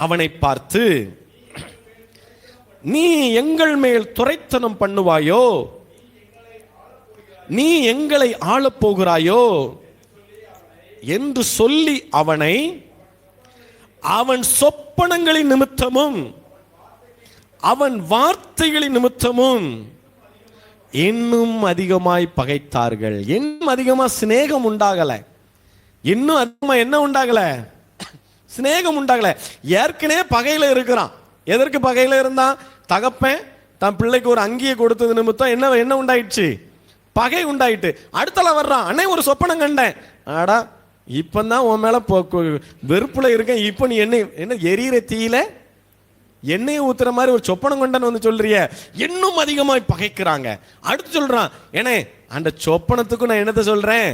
அவனை பார்த்து, நீ எங்கள் மேல் துரைத்தனம் பண்ணுவாயோ, நீ எங்களை ஆளப் போகிறாயோ என்று சொல்லி அவனை அவன் சொப்பனங்களின் நிமித்தமும் அவன் வார்த்தைகளின் நிமித்தமும் இன்னும் அதிகமாய் பகைத்தார்கள். இன்னும் அதிகமா சிநேகம் உண்டாகல. இன்னும் அதிகமா என்ன உண்டாகல? சிநேகம் உண்டாகல. ஏற்கனவே பகையில இருக்கிறான். எதற்கு பகையில இருந்தான்? தகப்பன் தன் பிள்ளைக்கு ஒரு அங்கியை கொடுத்தது நிமித்தம் என்ன உண்டாயிடுச்சு? பகை உண்டாயிட்டு. அடுத்தல வர்றான், அண்ணே ஒரு சொப்பனம் கண்டேன். ஆடா, இப்பதான் உன் மேல வெறுப்புல இருக்கேன், இப்ப நீ என்ன எரியிற தீயில எண்ணெயை ஊத்துற மாதிரி ஒரு சொப்பனம் கொண்டான்னு வந்து சொல்றிய. இன்னும் அதிகமாய் பகைக்கிறாங்க. அடுத்து சொல்றான், ஏனே அந்த சொப்பனத்துக்கும் நான் என்னத்தை சொல்றேன்?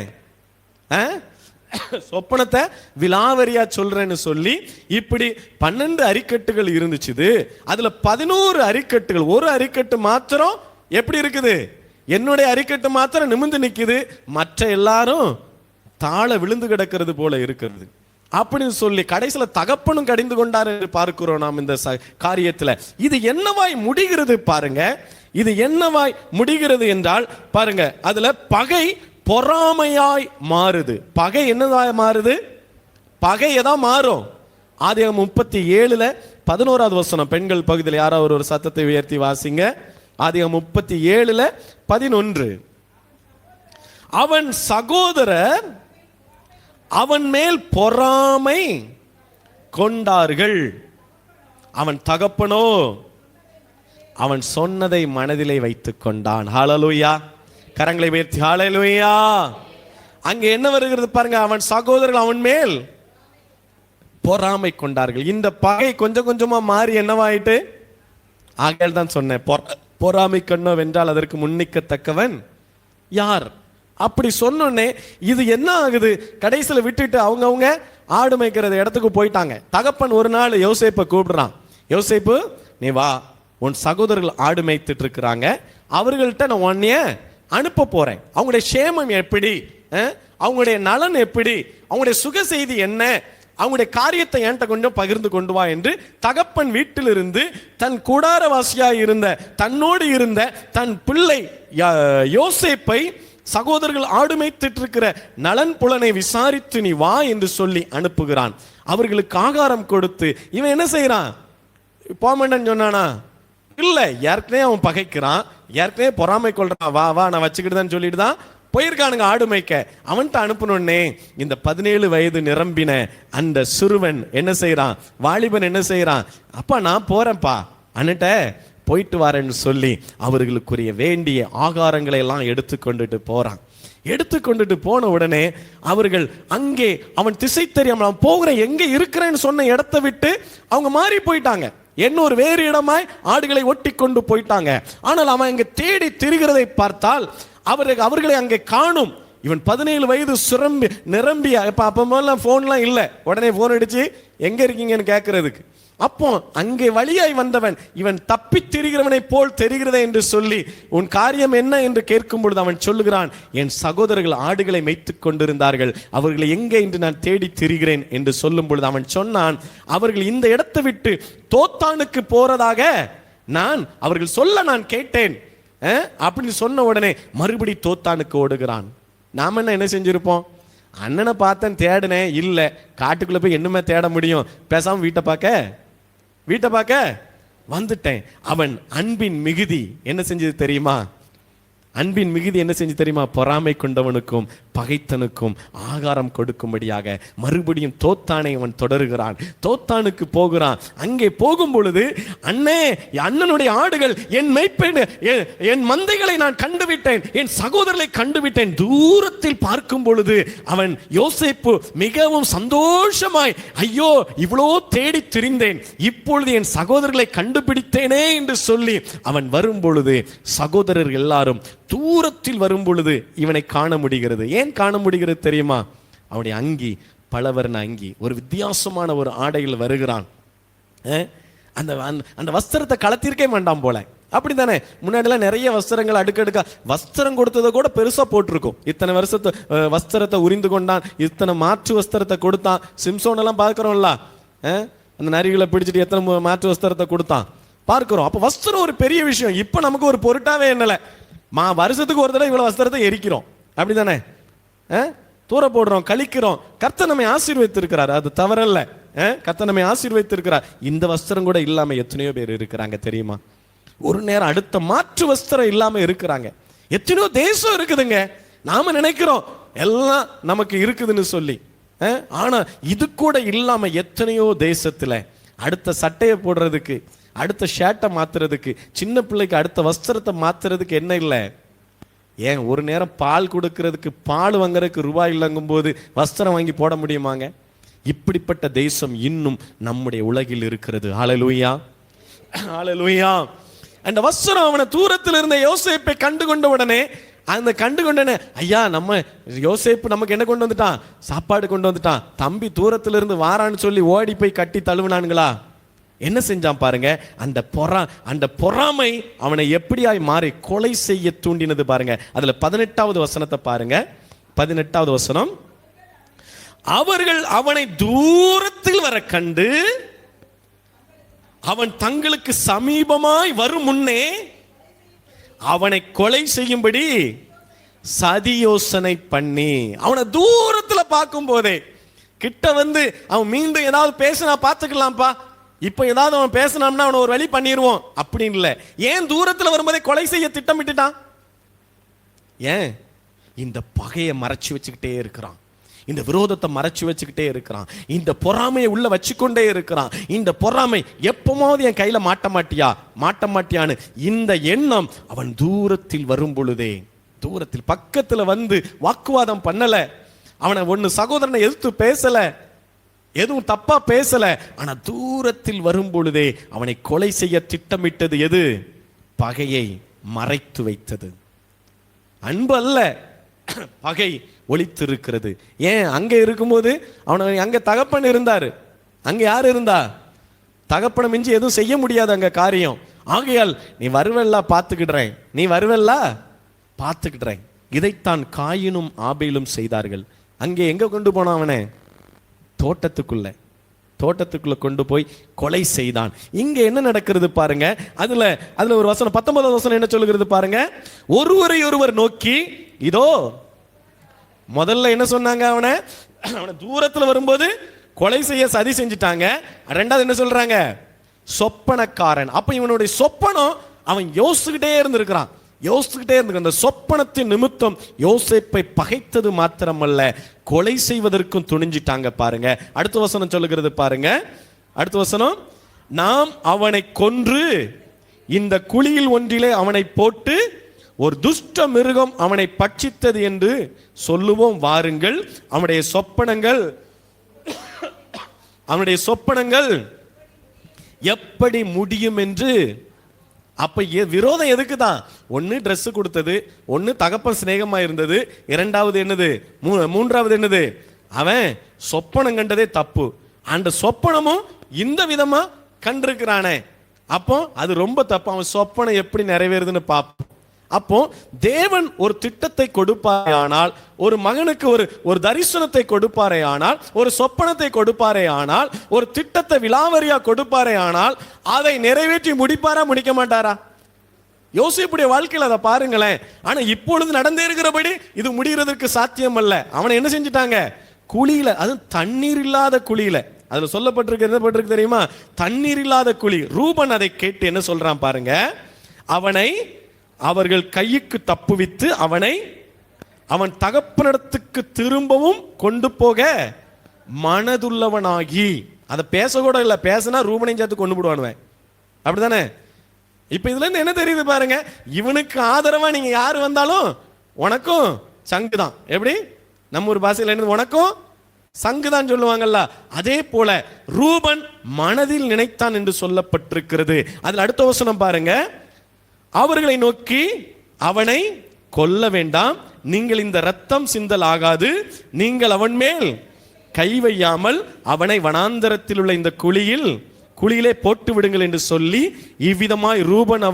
சொப்பனத்தை விலாவரியா சொல்றேன்னு சொல்லி இப்படி 12 அரிக்கட்டுகள் இருந்துச்சு. அதுல 11 அரிக்கட்டுகள், ஒரு அரிக்கட்டு மாத்திரம் எப்படி இருக்குது? என்னுடைய அரிக்கட்டு மாத்திரம் நிமிர்ந்து நிக்குது, மற்ற எல்லாரும் தாழ விழுந்து கிடக்கிறது போல இருக்கிறது அப்படின்னு சொல்லி கடைசியில தகப்பனும் கடிந்து கொண்டார் என்று பார்க்கிறோம் நாம் இந்த காரியத்துல. இது என்னவாய் முடிகிறது பாருங்க. இது என்னவாய் முடிகிறது என்றால் பாருங்க, அதுல பகை பொறாமையாய் மாறுது. பகை என்னதாய் மாறுது? பகை எதா மாறும்? ஆதியாகமம் 37:11 வசனம், பெண்கள் பகுதியில் யாராவது ஒரு சத்தத்தை உயர்த்தி வாசிங்க. ஆதியாகமம் 37:11. அவன் சகோதரர் அவன் மேல் பொறாமை கொண்டார்கள், அவன் தகப்பனோ அவன் சொன்னதை மனதிலே வைத்துக் கொண்டான். ஹல்லேலூயா. கரங்களை உயர்த்தி ஹல்லேலூயா. அங்க என்ன வருகிறது பாருங்க, அவன் சகோதரர்கள் அவன் மேல் பொறாமை கொண்டார்கள். இந்த பகை கொஞ்சம் கொஞ்சமா மாறி என்னவாயிட்டு? ஆகையால் தான் சொன்னேன், பொறாமை கண்ணோ வென்றால் அதற்கு முன்னிக்கத்தக்கவன் யார்? அப்படி சொன்னோன்னே இது என்ன ஆகுது? கடைசியில் விட்டுட்டு அவங்க ஆடு மேய்க்கிற இடத்துக்கு போயிட்டாங்க. தகப்பன் ஒரு நாள் யோசேப்பை கூப்பிடுறான். யோசேப்பு, நீ வா, உன் சகோதரர்கள் ஆடு மேய்த்துட்டு இருக்கிறாங்க, அவர்கள்ட்ட நான் உன்னைய அனுப்ப போறேன். அவங்களுடைய சேமம் எப்படி, அவங்களுடைய நலன் எப்படி, அவங்களுடைய சுக செய்தி என்ன, அவங்களுடைய காரியத்தை என்கிட்ட கொஞ்சம் பகிர்ந்து கொண்டு வா என்று தகப்பன் வீட்டிலிருந்து தன் கூடாரவாசியாய் இருந்த தன்னோடு இருந்த தன் பிள்ளை யோசேப்பை சகோதரர்கள் ஆடு மேய்த்துட்டு இருக்கிற நலன் புலனை விசாரித்து நீ வா என்று சொல்லி அனுப்புகிறான். அவர்களுக்கு ஆகாரம் கொடுத்து இவன் என்ன செய்யறான்? போமண்டன் சொன்னானா? இல்ல, ஏற்கனவே அவன் பகைக்கிறான், ஏற்கனவே பொறாமை கொள்றான். வா வா நான் வச்சுக்கிட்டுதான் சொல்லிட்டு தான் போயிருக்கானுங்க ஆடு மேய்க்க. அவன்கிட்ட அனுப்பணுன்னே இந்த 17 வயது நிரம்பின அந்த சிறுவன் என்ன செய்யறான்? வாலிபன் என்ன செய்யறான்? அப்பா நான் போறேன்ப்பா, அன்னிட்ட போயிட்டு வரேன்னு சொல்லி அவர்களுக்குரிய வேண்டிய ஆகாரங்களை எல்லாம் எடுத்துக்கொண்டுட்டு போறான். எடுத்துக்கொண்டுட்டு போன உடனே அவர்கள் அங்கே அவன் திசை தெரியாமல் அவன் போகிற எங்க இருக்கிறேன்னு சொன்ன இடத்தை விட்டு அவங்க மாறி போயிட்டாங்க. இன்னொரு வேறு இடமாய் ஆடுகளை ஒட்டி கொண்டு போயிட்டாங்க. ஆனால் அவன் அங்கே தேடி திரிகிறதை பார்த்தால் அவர்களை அங்கே காணும். இவன் 17 வயது நிரம்பிய அப்பெல்லாம் போன்லாம் இல்லை, உடனே போன் அடிச்சு எங்க இருக்கீங்கன்னு கேட்கறதுக்கு. அப்போ அங்கே வழியாய் வந்தவன் இவன் தப்பி திரிகிறவனை போல் தெரிகிறதே என்று சொல்லி உன் காரியம் என்ன என்று கேட்கும் பொழுது அவன் சொல்லுகிறான், என் சகோதரர்கள் ஆடுகளை மேய்த்துக் கொண்டிருந்தார்கள், அவர்களை எங்கே என்று நான் தேடி திரிகிறேன் என்று சொல்லும் பொழுது அவன் சொன்னான், அவர்கள் இந்த இடத்தை விட்டு தோத்தானுக்கு போறதாக அவர்கள் சொல்ல நான் கேட்டேன் அப்படின்னு சொன்ன உடனே மறுபடி தோத்தானுக்கு ஓடுகிறான். நாம என்ன செஞ்சிருப்போம்? அண்ணனை பார்த்தேன், தேடினேன், இல்லை, காட்டுக்குள்ள போய் என்னமே தேட முடியும், பேசாம வீட்டை பார்க்க வந்துட்டேன். அவன் அன்பின் மிகுதி என்ன செஞ்சது தெரியுமா? அன்பின் மிகுதி என்ன செஞ்சு தெரியுமா? பொறாமை கொண்டவனுக்கும் பகைத்தனுக்கும் ஆகாரம் கொடுக்கும்படியாக மறுபடியும் தோத்தானை அவன் தொடருகிறான். தோத்தானுக்கு போகிறான். அங்கே போகும் பொழுது, அண்ணனுடைய ஆடுகள், என் மந்தைகளை நான் கண்டுவிட்டேன், என் சகோதரர்களை கண்டுவிட்டேன். தூரத்தில் பார்க்கும் பொழுது அவன் யோசேப்பு மிகவும் சந்தோஷமாய், ஐயோ இவ்வளோ தேடி திரிந்தேன், இப்பொழுது என் சகோதரர்களை கண்டுபிடித்தேனே என்று சொல்லி அவன் வரும் பொழுது சகோதரர்கள் எல்லாரும் தூரத்தில் வரும் பொழுது இவனை காண முடிகிறது. ஏன் காண முடிகிறது தெரியுமா? அவனுடைய அங்கி பலவர்ண அங்கி, ஒரு வித்தியாசமான ஒரு ஆடையில் வருகிறான். அந்த வஸ்திரத்தை கலத்திருக்கே வேண்டாம் போல, அப்படித்தானே? முன்னாடிலாம் நிறைய வஸ்திரங்கள் அடுக்கடுக்கா வஸ்திரம் கொடுத்ததை கூட பெருசா போட்டிருக்கும். இத்தனை வருஷத்தை வஸ்திரத்தை உரிந்து கொண்டான், இத்தனை மாற்று வஸ்திரத்தை கொடுத்தான். சிம்சோன் எல்லாம் பார்க்கிறோம்ல, அந்த நரிகளை பிடிச்சிட்டு எத்தனை மாற்று வஸ்திரத்தை கொடுத்தான் பார்க்கிறோம். அப்ப வஸ்திரம் ஒரு பெரிய விஷயம். இப்ப நமக்கு ஒரு பொருட்டாவே என்னல, வருஷத்துக்கு ஒரு தடவை இவ்வளவு வஸ்திரத்தை எரிக்கிறோம், அப்படிதானே? தூர போடுறோம், கழிக்கிறோம். கர்த்தர் நம்மை ஆசீர்வதித்திருக்கிறார், அது தவறல்ல. கர்த்தர் நம்மை ஆசீர்வதித்திருக்கிறார். இந்த வஸ்திரம் கூட இல்லாம எத்தனையோ பேர் இருக்கிறாங்க தெரியுமா? ஒரு நேரம் அடுத்த மாற்று வஸ்திரம் இல்லாம இருக்கிறாங்க. எத்தனையோ தேசம் இருக்குதுங்க. நாம நினைக்கிறோம் எல்லாம் நமக்கு இருக்குதுன்னு சொல்லி, ஆனா இது கூட இல்லாம எத்தனையோ தேசத்துல அடுத்த சட்டையை போடுறதுக்கு, அடுத்த ஷர்ட்டை மாத்துறதுக்கு, சின்ன பிள்ளைக்கு அடுத்த வஸ்திரத்தை மாத்துறதுக்கு என்ன இல்லை? ஏன் ஒரு நேரம் பால் கொடுக்கறதுக்கு, பால் வாங்குறதுக்கு ரூபாய் இல்லைங்கும் போது வஸ்திரம் வாங்கி போட முடியுமாங்க? இப்படிப்பட்ட தேசம் இன்னும் நம்முடைய உலகில் இருக்கிறது. ஹல்லேலூயா, ஹல்லேலூயா. அந்த வஸ்திரம் அவனை தூரத்தில் இருந்த யோசேப்பை கண்டு கொண்ட உடனே, அந்த கண்டு கொண்டனே, ஐயா நம்ம யோசேப்பு நமக்கு என்ன கொண்டு வந்துட்டான்? சாப்பாடு கொண்டு வந்துட்டான். தம்பி தூரத்தில் இருந்து வாரான்னு சொல்லி ஓடி போய் கட்டி தழுவினானுங்களா? என்ன செஞ்சான் பாருங்க. அந்த பொறாமை அவனை எப்படியாய் மாறி கொலை செய்ய தூண்டினது பாருங்க. அதுல 18வது வசனத்தை பாருங்க. 18வது வசனம், அவர்கள் அவனை தூரத்தில் வர கண்டு அவன் தங்களுக்கு சமீபமாய் வரும் முன்னே அவனை கொலை செய்யும்படி சதி யோசனை பண்ணி, அவனை தூரத்துல பார்க்கும் போதே, கிட்ட வந்து அவன் மீண்டும் ஏதாவது பேசினா பார்த்துக்கலாம்ப்பா, இப்ப ஏதாவது அவன் பேசினான்னா அவனை ஒரு வழி பண்ணிடுவோம் அப்படின்னு இல்லை. ஏன் தூரத்தில் வரும்போதே கொலை செய்ய திட்டமிட்டுட்டான்? ஏன்? இந்த பகையை மறைச்சு வச்சுக்கிட்டே இருக்கிறான், இந்த விரோதத்தை மறைச்சு வச்சுக்கிட்டே இருக்கிறான், இந்த பொறாமையை உள்ள வச்சுக்கொண்டே இருக்கிறான். இந்த பொறாமை எப்பமாவது என் கையில மாட்ட மாட்டியான்னு இந்த எண்ணம் அவன் தூரத்தில் வரும் பொழுதே, தூரத்தில் பக்கத்துல வந்து வாக்குவாதம் பண்ணல, அவனை ஒன்னு சகோதரனை எதிர்த்து பேசல, எதுவும் தப்பா பேசல, ஆனா தூரத்தில் வரும் பொழுதே அவனை கொலை செய்ய திட்டமிட்டது எது? பகையை மறைத்து வைத்தது. அன்பு அல்ல, பகை ஒளித்திருக்கிறது. ஏன்? அங்க இருக்கும்போது அவனை, அங்க தகப்பன் இருந்தாரு, அங்க யாரு இருந்தா? தகப்பனை மிஞ்சி எதுவும் செய்ய முடியாது அங்க காரியம். ஆகையால் நீ வருவெல்லா பார்த்துக்கிடுறேன், நீ வருவெல்லா பார்த்துக்கிடுறேன். இதைத்தான் காயினும் ஆபேலும் செய்தார்கள். அங்கே எங்க கொண்டு போனான் அவனை? தோட்டத்துக்குள்ள கொண்டு போய் கொலை செய்தான். இங்க என்ன நடக்கிறது பாருங்க. அதுல ஒரு வசனம், 19வது வசனம் என்ன சொல்லுகிறது பாருங்க. ஒருவரை ஒருவர் நோக்கி, இதோ முதல்ல என்ன சொன்னாங்க? அவனை தூரத்துல வரும்போது கொலை செய்ய சதி செஞ்சுட்டாங்க. ரெண்டாவது என்ன சொல்றாங்க? சொப்பனக்காரன். அப்ப இவனுடைய சொப்பனம் அவன் யோசிச்சுக்கிட்டே இருந்திருக்கிறான். அந்த சொப்பனத்தின் நிமித்தம் யோசேப்பை பகைத்தது மாத்திரமல்ல, கொலை செய்வதற்கும் துணிஞ்சிட்டாங்க பாருங்க. அடுத்த வசனம் சொல்லுகிறது பாருங்க. அடுத்த வசனம், நாம் அவனை கொன்று இந்த குழியில் ஒன்றிலே அவனை போட்டு ஒரு துஷ்ட மிருகம் அவனை பட்சித்தது என்று சொல்லுவோம் வாருங்கள். அவனுடைய சொப்பனங்கள் எப்படி முடியும் என்று. அப்ப விரோதம் எதுக்கு தான்? ஒன்னு ட்ரெஸ் கொடுத்தது, ஒன்னு தகப்பன் சிநேகமா இருந்தது, இரண்டாவது என்னது, மூன்றாவது என்னது, அவன் சொப்பனம் கண்டதே தப்பு. அந்த சொப்பனமும் இந்த விதமா கண்டிருக்கிறானே, அப்போ அது ரொம்ப தப்பு. அவன் சொப்பனம் எப்படி நிறைவேறுதுன்னு பார்ப்போம். அப்போ தேவன் ஒரு திட்டத்தை கொடுப்பாரே ஆனால், ஒரு மகனுக்கு ஒரு தரிசனத்தை கொடுப்பாரே ஆனால், ஒரு சொப்பனத்தை கொடுப்பாரே ஆனால், ஒரு திட்டத்தை விலாவரியா கொடுப்பாரே ஆனால், அதை நிறைவேற்றி முடிப்பாரா முடிக்க மாட்டாரா? யோசேப்புடைய வாழ்க்கையில் அதை பாருங்களேன். ஆனா இப்பொழுது நடந்தே இருக்கிறபடி இது முடிகிறதற்கு சாத்தியம் அல்ல. அவனை என்ன செஞ்சுட்டாங்க? குழியில, அது தண்ணீர் இல்லாத குழியில, அதுல சொல்லப்பட்டிருக்கு தெரியுமா? தண்ணீர் இல்லாத குழி. ரூபன் அதை கேட்டு என்ன சொல்றான் பாருங்க. அவனை அவர்கள் கைக்கு தப்புவித்து அவன் தகப்பனிடத்துக்கு திரும்பவும் கொண்டு போக மனதுள்ளவனாகி, அதை பேச கூட இல்லை, பேசினா ரூபனையும் சேர்த்து கொண்டு போடுவானுவேன், அப்படிதானே? இப்ப இதுல இருந்து என்ன தெரியுது பாருங்க. இவனுக்கு ஆதரவா நீங்க யாரு வந்தாலும் உனக்கும் சங்கு தான். எப்படி நம்ம ஒரு பாஷையில் என்ன, உனக்கும் சங்கு தான் சொல்லுவாங்கல்ல. அதே போல ரூபன் மனதில் நினைத்தான் என்று சொல்லப்பட்டிருக்கிறது. அதுல அடுத்த வசனம் பாருங்க. அவர்களை நோக்கி, அவனை கொல்ல வேண்டாம், நீங்கள் இந்த ரத்தம் சிந்தல் ஆகாது, நீங்கள் அவன் மேல் கை வையாமல் அவனை வனாந்தரத்தில் உள்ள இந்த குழியிலே போட்டு விடுங்கள் என்று சொல்லி, இவ்விதமாய் ரூபன்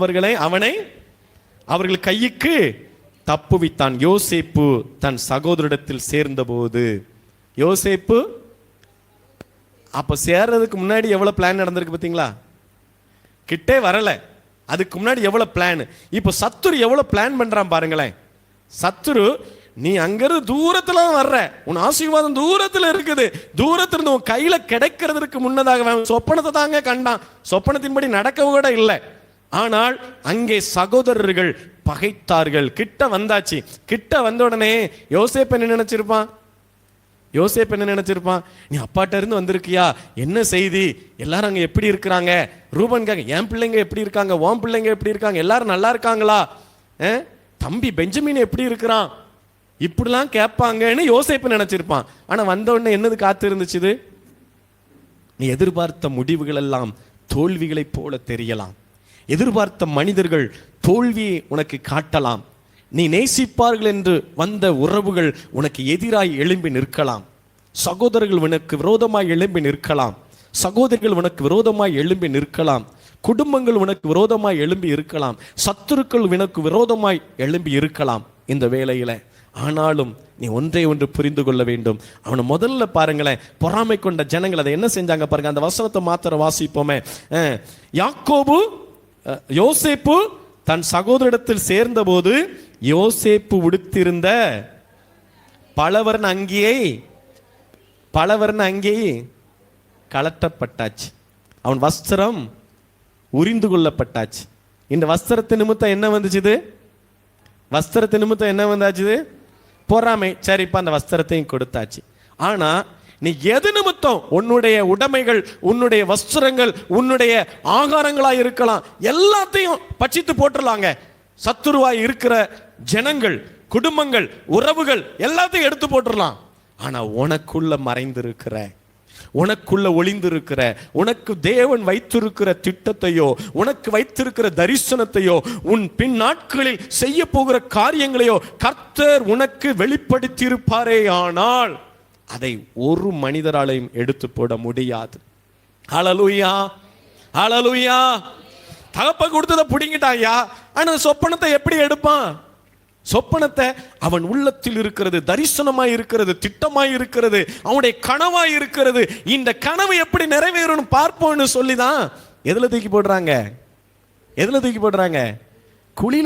அவர்கள் கைக்கு தப்புவித்தான். யோசேப்பு தன் சகோதரிடத்தில் சேர்ந்த போது, யோசேப்பு அப்ப சேர்றதுக்கு முன்னாடி எவ்வளவு பிளான் நடந்திருக்கு பாத்தீங்களா? கிட்டே வரல, அதுக்கு முன்னாடி எவ்வளவு பிளான். இப்ப சத்துரு எவ்வளவு பிளான் பண்றான் பாருங்களேன். சத்துரு, நீ அங்கிருந்து தூரத்துல வர்ற, உன் ஆசீர்வாதம் தூரத்துல இருக்குது, தூரத்துல இருந்து உன் கையில கிடைக்கிறதுக்கு முன்னதாக சொப்பனத்தை தாங்க கண்டான், சொப்பனத்தின்படி நடக்க கூட இல்லை. ஆனால் அங்கே சகோதரர்கள் பகைத்தார்கள். கிட்ட வந்தாச்சு. கிட்ட வந்த உடனே யோசேப்பு என்ன நினைச்சிருப்பான்? யோசேப்பு என்ன நினைச்சிருப்பான்? நீ அப்பாட்ட இருந்து வந்திருக்கியா, என்ன செய்தி, எல்லாரும் அங்க எப்படி இருக்கிறாங்க? ரூபன் கேங்க, என் பிள்ளைங்க எப்படி இருக்காங்க, உன் பிள்ளைங்க எப்படி இருக்காங்க, எல்லாரும் நல்லா இருக்காங்களா, தம்பி பெஞ்சமின் எப்படி இருக்கிறான், இப்படிலாம் கேட்பாங்கன்னு யோசேப்பு நினைச்சிருப்பான். ஆனா வந்த உடனே என்னது காத்து இருந்துச்சு? நீ எதிர்பார்த்த முடிவுகள் எல்லாம் தோல்விகளை போல தெரியலாம். எதிர்பார்த்த மனிதர்கள் தோல்வியை உனக்கு காட்டலாம். நீ நேசிப்பார்கள் என்று வந்த உறவுகள் உனக்கு எதிராய் எழும்பி நிற்கலாம். சகோதரர்கள் உனக்கு விரோதமாய் எழும்பி நிற்கலாம். சகோதரிகள் உனக்கு விரோதமாய் எழும்பி நிற்கலாம். குடும்பங்கள் உனக்கு விரோதமாய் எழும்பி இருக்கலாம். சத்துருக்கள் உனக்கு விரோதமாய் எழும்பி இருக்கலாம் இந்த வேளையில. ஆனாலும் நீ ஒன்றை ஒன்று புரிந்து கொள்ள வேண்டும். அவனை முதல்ல பாருங்களேன், பொறாமை கொண்ட ஜனங்கள் அதை என்ன செஞ்சாங்க பாருங்க. அந்த வசனத்தை மாத்திர வாசிப்போமே. யோசேப்பு தன் சகோதரிடத்தில் சேர்ந்த போது யோசேப்பு உடுத்திருந்த பலவர்ண அங்கியை கலட்டப்பட்டாச்சு. அவன் வஸ்திரம் உரிந்து கொள்ளப்பட்டாச்சு. இந்த வஸ்திரத்து நிமித்தம் என்ன வந்துச்சு? வஸ்திரத்து நிமித்தம் என்ன வந்தாச்சு? பொறாமை. சரிப்பா, அந்த வஸ்திரத்தையும் கொடுத்தாச்சு. ஆனா நீ எது நிமித்தம், உன்னுடைய உடைமைகள், உன்னுடைய வஸ்திரங்கள், உன்னுடைய ஆகாரங்களாய் இருக்கலாம், எல்லாத்தையும் பட்சித்து போட்டுடலாங்க. சத்துருவாய் இருக்கிற ஜனங்கள், குடும்பங்கள், உறவுகள் எல்லாத்தையும் எடுத்து போட்டுடலாம். ஆனா உனக்குள்ள மறைந்திருக்கிற, உனக்குள்ள ஒளிந்திருக்கிற, உனக்கு தேவன் வைத்திருக்கிற திட்டத்தையோ, உனக்கு வைத்திருக்கிற தரிசனத்தையோ, உன் பின் நாட்களில் செய்ய போகிற காரியங்களையோ கர்த்தர் உனக்கு வெளிப்படுத்தி இருப்பாரே ஆனால் அதை ஒரு மனிதராலையும் எடுத்து போட முடியாது. ஹல்லேலூயா, ஹல்லேலூயா. தகப்ப கொடுத்ததை பிடிங்கிட்டாயா. ஆனா சொப்பனத்தை எப்படி எடுப்பான்? சொப்பனத்தை அவன் உள்ளத்தில் இருக்கிறது, தரிசனமாய் இருக்கிறது, திட்டமாய் இருக்கிறது, அவனுடைய கனவாய் இருக்கிறது. இந்த கனவு எப்படி நிறைவேறணும் பார்ப்போம்னு சொல்லிதான் எதுல தூக்கி போடுறாங்க? குழி